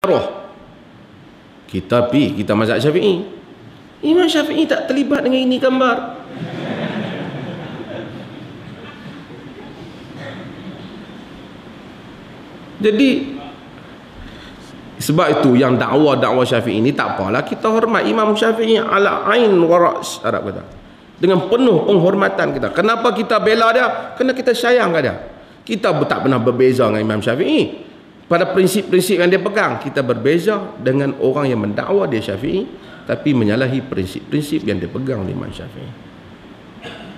roh. Kita mazhab Syafi'i. Imam Syafi'i tak terlibat dengan ini gambar. Jadi sebab itu yang dakwah Syafi'i ini tak apalah, kita hormat Imam Syafi'i ala ain wa ra's, Arab kata, dengan penuh penghormatan kita. Kenapa kita bela dia? Kerana kita sayang kat dia. Kita tak pernah berbeza dengan Imam Syafi'i pada prinsip-prinsip yang dia pegang. Kita berbeza dengan orang yang mendakwa dia Syafi'i tapi menyalahi prinsip-prinsip yang dia pegang Imam Syafi'i.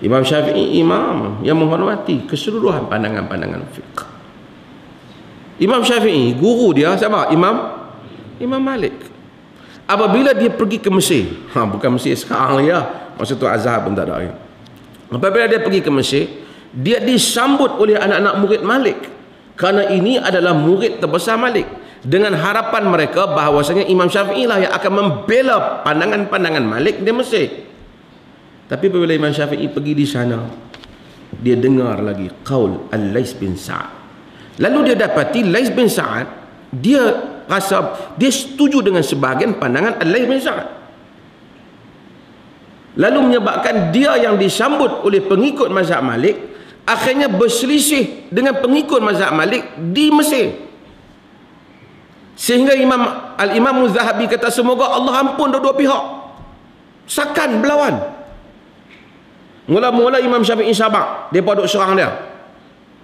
Imam Syafi'i imam yang menghormati keseluruhan pandangan-pandangan fiqh. Imam Syafi'i, guru dia siapa? Imam Malik. Apabila dia pergi ke Mesir, bukan Mesir sekarang ya, masa tu Azhar pun tak ada ya. Apabila dia pergi ke Mesir, dia disambut oleh anak-anak murid Malik, kerana ini adalah murid terbesar Malik, dengan harapan mereka bahawasanya Imam Syafi'i lah yang akan membela pandangan-pandangan Malik di Mesir. Tapi apabila Imam Syafi'i pergi di sana, dia dengar lagi qaul Al-Lais bin Sa'ad. Lalu dia dapati Lais bin Sa'ad, dia rasa dia setuju dengan sebahagian pandangan Al-Lais bin Sa'ad. Lalu menyebabkan dia yang disambut oleh pengikut mazhab Malik akhirnya berselisih dengan pengikut mazhab Malik di Mesir. Sehingga Al-Imam Az-Zahabi kata semoga Allah ampun dua-dua pihak. Sakan berlawan. Mula-mula Imam Syafi'i sabar, dia duk serang dia.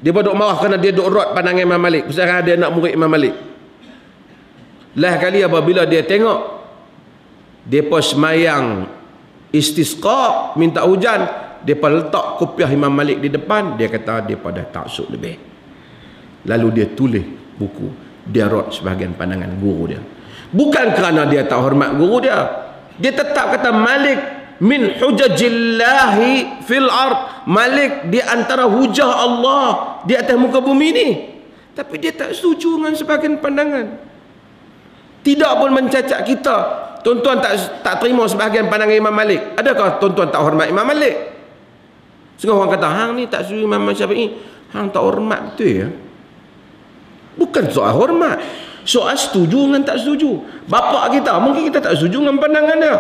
Dia duk marah kerana dia duk rot pandangan Imam Malik, pasal dia nak murid Imam Malik. Lah kali apabila dia tengok depa semayang istisqa minta hujan, depa letak kopiah Imam Malik di depan, dia kata depa dah taksub lebih. Lalu dia tulis buku, dia rot sebahagian pandangan guru dia. Bukan kerana dia tak hormat guru dia. Dia tetap kata Malik min hujajillahi fil ard. Malik di antara hujah Allah di atas muka bumi ni. Tapi dia tak setuju dengan sebahagian pandangan. Tidak pun mencacat kita. Tuan-tuan tak terima sebahagian pandangan Imam Malik. Adakah tuan-tuan tak hormat Imam Malik? Setengah orang kata, hang ni tak setuju Imam Syafi'i, hang tak hormat betul ya? Bukan soal hormat, soal setuju dengan tak setuju. Bapa kita, mungkin kita tak setuju dengan pandangan dia.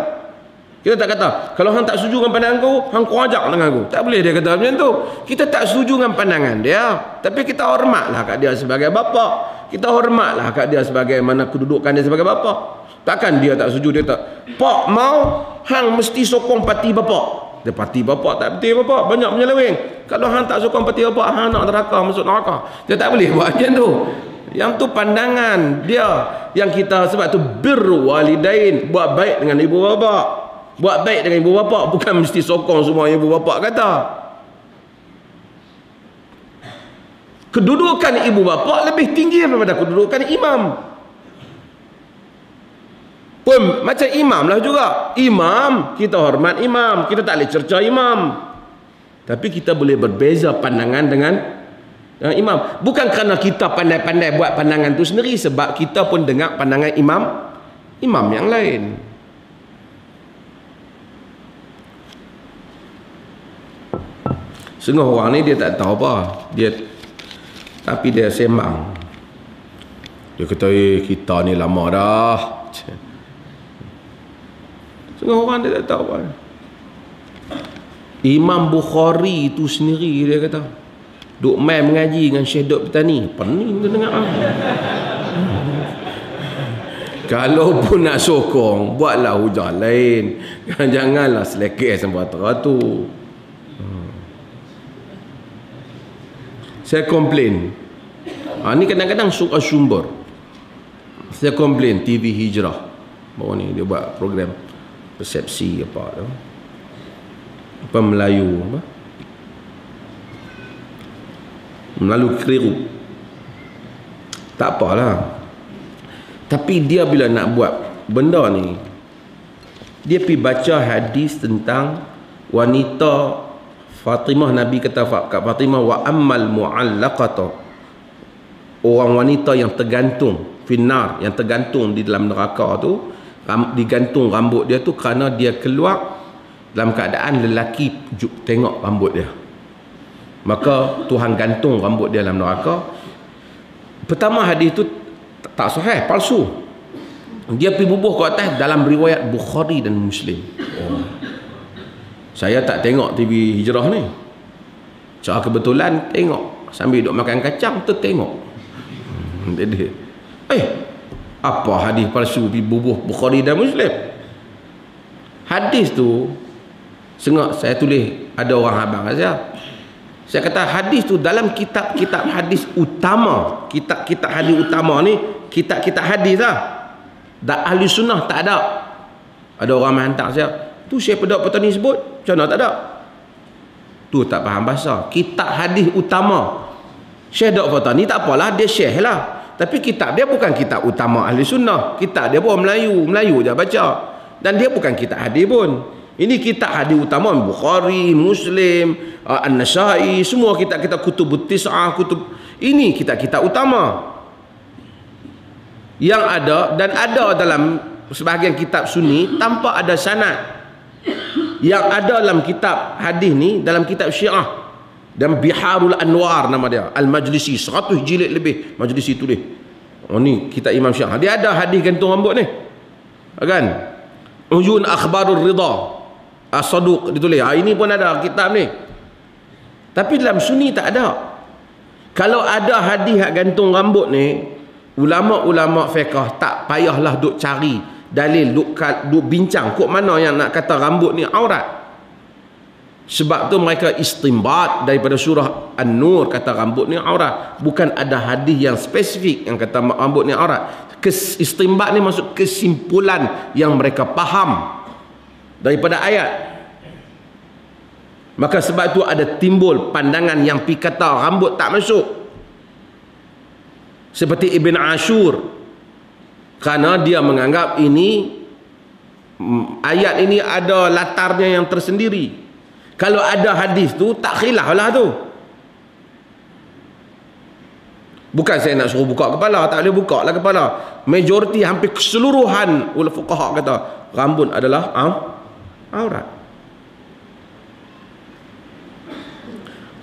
Kita tak kata, kalau hang tak setuju dengan pandangan aku, hang kurajak dengan aku. Tak boleh dia kata macam tu. Kita tak setuju dengan pandangan dia, tapi kita hormatlah kat dia sebagai bapa. Kita hormatlah kat dia sebagai mana kedudukan dia sebagai bapa. Takkan dia tak setuju, dia tak, pak mau, hang mesti sokong parti bapa. Dia parti bapa, tak parti bapa, banyak menyeleweng. Kalau hang tak sokong parti bapa, hang nak neraka, masuk neraka. Dia tak boleh buat macam tu. Yang tu pandangan dia. Yang kita, sebab tu birru walidain, buat baik dengan ibu bapa. Buat baik dengan ibu bapa, bukan mesti sokong semua ibu bapa kata. Kedudukan ibu bapa lebih tinggi daripada kedudukan imam. Pun macam imam lah juga. Imam, kita hormat imam, kita tak boleh cerca imam. Tapi kita boleh berbeza pandangan dengan imam. Bukan kerana kita pandai-pandai buat pandangan tu sendiri, sebab kita pun dengar pandangan imam yang lain. Setengah orang ni dia tak tahu apa. Tapi dia sembang. Dia kata, kita ni lama dah. Setengah orang dia tak tahu apa. Imam Bukhari tu sendiri dia kata, duk main mengaji dengan Syekh Dok Petani. Pening tu dengar. Kalau pun nak sokong, buatlah hujah lain. Janganlah selekeh sampai teratur. Saya komplain. Ni kadang-kadang suka sumber. Saya komplain TV Hijrah. Bawa ni dia buat program persepsi apa tu. Apa Melayu apa? Melayu keliru. Tak apalah. Tapi dia bila nak buat benda ni, dia pergi baca hadis tentang wanita Fatimah. Nabi kata kat Fatimah, wa ammal mu'allaqata, orang wanita yang tergantung finnar, yang tergantung di dalam neraka tu, digantung rambut dia tu kerana dia keluar dalam keadaan lelaki tengok rambut dia, maka Tuhan gantung rambut dia dalam neraka. Pertama hadis tu tak sahih, palsu. Dia pergi bubuh ke atas dalam riwayat Bukhari dan Muslim. Oh. Saya tak tengok TV Hijrah ni. Cara kebetulan tengok. Sambil duduk makan kacang, tertengok. Jadi, apa hadis palsu pergi bubuh Bukhari dan Muslim? Hadis tu, sengok saya tulis, ada orang abang saya kata hadis tu dalam kitab-kitab hadis utama. Kitab-kitab hadis utama ni, kitab-kitab hadis lah. Dan ahli sunnah tak ada. Ada orang menghantar saya, tu Syekh Pedak Petani sebut, macam mana tak ada? Tu tak faham bahasa. Kitab hadis utama Syekh Pedak Petani tak apalah, dia syekh lah, tapi kitab dia bukan kitab utama ahli sunnah. Kitab dia pun Melayu je baca, dan dia bukan kitab hadis pun. Ini kitab hadis utama Bukhari, Muslim, An-Nasai, semua kitab-kitab kutub tis'ah, kutub ini kitab-kitab utama yang ada. Dan ada dalam sebahagian kitab Sunni tanpa ada sanad. Yang ada dalam kitab hadis ni, dalam kitab Syiah dan Biharul Anwar nama dia, Al-Majlisi, 100 jilid lebih Majlisi tulis. Oh ni kitab Imam Syiah, dia ada hadis gantung rambut ni kan. Uyun Akhbarul Ridha As-Saduq ditulis. Ini pun ada kitab ni. Tapi dalam Sunni tak ada. Kalau ada hadis gantung rambut ni, ulama-ulama fiqh tak payahlah duk cari dalil, duk bincang kok mana yang nak kata rambut ni aurat. Sebab tu mereka istimbat daripada surah An-Nur kata rambut ni aurat. Bukan ada hadis yang spesifik yang kata rambut ni aurat. Istimbat ni maksud kesimpulan yang mereka faham daripada ayat. Maka sebab tu ada timbul pandangan yang pi kata rambut tak masuk, seperti Ibn Ashur, kerana dia menganggap ini ayat ini ada latarnya yang tersendiri. Kalau ada hadis tu tak khilaf lah tu. Bukan saya nak suruh buka kepala, tak boleh buka lah kepala. Majoriti hampir keseluruhan ulama fuqaha kata rambut adalah aurat.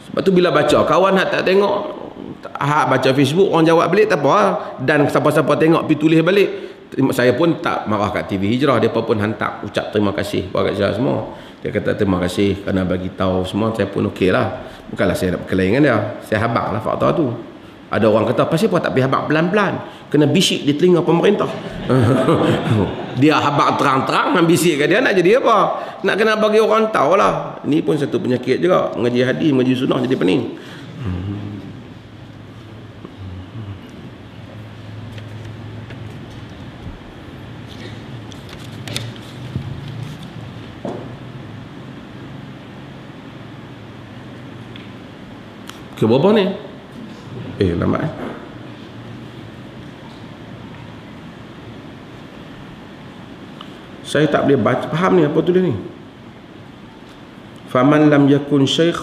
Sebab tu bila baca, kawan hak tak tengok, hak baca Facebook, orang jawab balik tak apa. Dan siapa-siapa tengok pergi tulis balik. Saya pun tak marah kat TV Hijrah, dia pun hantar ucap terima kasih kepada saya semua. Dia kata terima kasih kerana bagi tahu semua. Saya pun okey lah. Bukanlah saya nak berkelahi dengan dia, saya habaq lah fakta tu. Ada orang kata pasal apa tak pergi habaq pelan-pelan, kena bisik di telinga pemerintah. Dia habaq terang-terang, nak bisik kat dia, nak jadi apa? Nak kena bagi orang tahu lah. Ini pun satu penyakit juga, mengaji hadis, mengaji sunnah jadi pening. Ke berapa ni? Lambat Saya tak boleh baca, faham ni apa tulis ni. Faman lam yakun syekh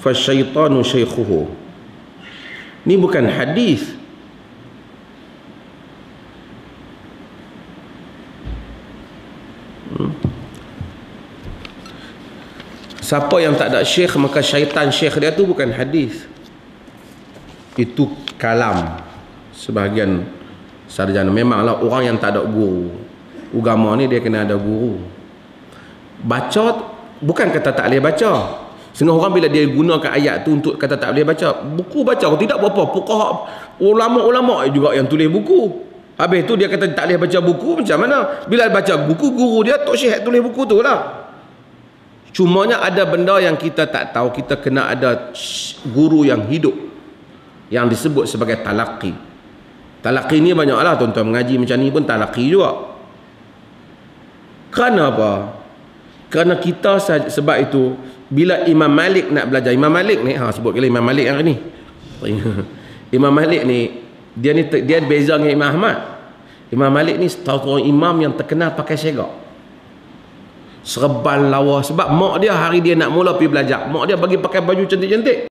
fasyaitanu syaikhuhu. Ni bukan hadis. Siapa yang tak ada syekh maka syaitan syekh dia tu bukan hadis. Itu kalam sebahagian sarjana. Memanglah orang yang tak ada guru. Agama ni dia kena ada guru. Baca bukan kata tak boleh baca. Setengah orang bila dia gunakan ayat tu untuk kata tak boleh baca, buku baca tidak apa-apa. Fuqaha, ulama-ulama juga yang tulis buku. Habis tu dia kata tak boleh baca buku, macam mana? Bila baca buku, guru dia tok syekh tulis buku tu lah. Cumanya ada benda yang kita tak tahu, kita kena ada guru yang hidup yang disebut sebagai talaqi. Talaqi ni banyaklah tuan-tuan mengaji macam ni pun talaqi juga. Kerana apa? Kerana kita sebab itu bila Imam Malik nak belajar, Imam Malik ni sebut kali Imam Malik yang ni. Imam Malik ni dia beza dengan Imam Ahmad. Imam Malik ni satu orang imam yang terkenal pakai segak. Serban lawa. Sebab mak dia hari dia nak mula pergi belajar, mak dia bagi pakai baju cantik-cantik.